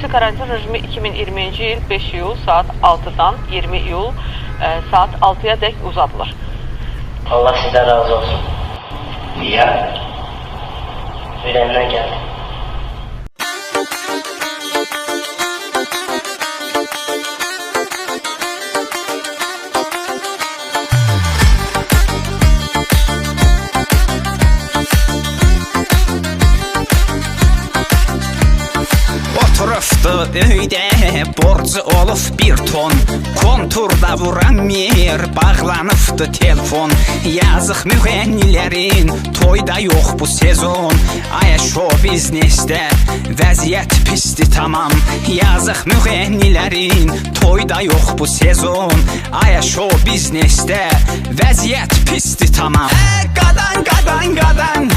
xüsusi karantin rejimi 2020-ci il 5 iyul saat 6-dan 20 iyul saat 6-ya dək uzadılır. Allah sizdən razı olsun. Niyə? Ürəyimdən gəldi. Oturufdu öydə, borcu olub bir ton. Konturda vuran mer, bağlanıbdı telefon. Yazıq müğənnilərin, toyda yox bu sezon. Aya show biznesdə, vəziyyət pisdi tamam. Yazıq müğənnilərin, toyda yox bu sezon. Aya show biznesdə, vəziyyət pisdi tamam. Qadan, qadan, qadan,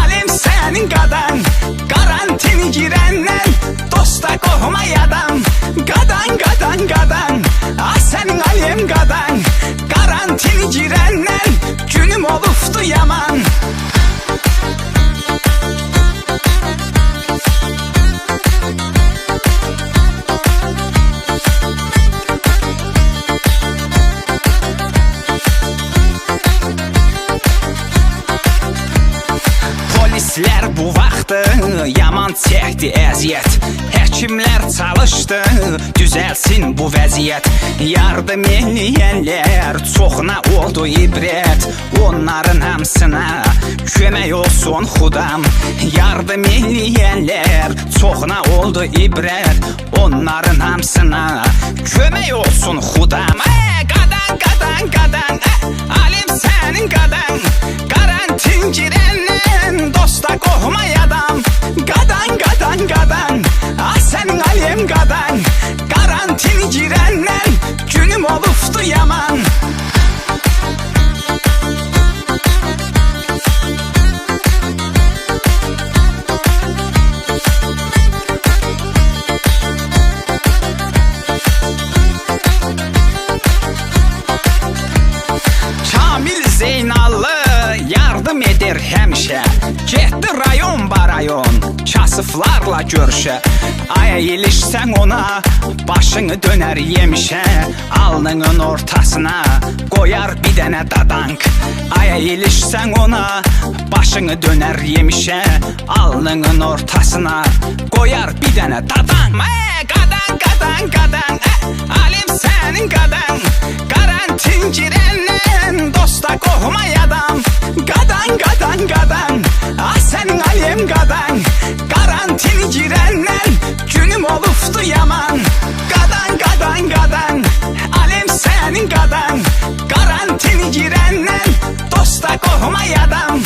alem sənin qadan. Karantini girəndən, dosta qohmayadan. Qadan, qadan, qadan, ah sənin alem qadan. Karantini girəndən, günüm olubdu yaman. Polislər bu vaxtı yaman çəkdi əziyyət. Həkimlər çalışdı, düzəlsin bu vəziyyət. Yardım eləyənlər çoxuna oldu ibrət. Onların hamısına kömək olsun xudam. Yardım eləyənlər çoxuna oldu ibrət. Onların hamısına kömək olsun xudam. Qadan, qadan, qadan, alim sənin qadan. Karantin girəndən, dosta qohmayadan. Qadan, qadan, qadan, ah sənin alem qadan. Karantin girəndən, günüm olubdu yaman. Kamil Zeynallı yardım edir həmişə. Getdi rayon barayon, kasıflarla görüşə. Aya ilişsən ona, başını dönər yemişə. Alnının ortasına qoyar bir dənə dadank. Aya ilişsən ona, başını dönər yemişə. Alnının ortasına qoyar bir dənə dadank. Qadan, qadan, qadan, alim sənin qadan. Karantin girəndən, dosta qohmayadan. Qadan, qadan, qadan, ah sənin alem qadan. Karantin girəndən, günüm olubdu yaman. Qadan, qadan, qadan, alem sənin qadan. Karantin girəndən, dosta qohmayadan.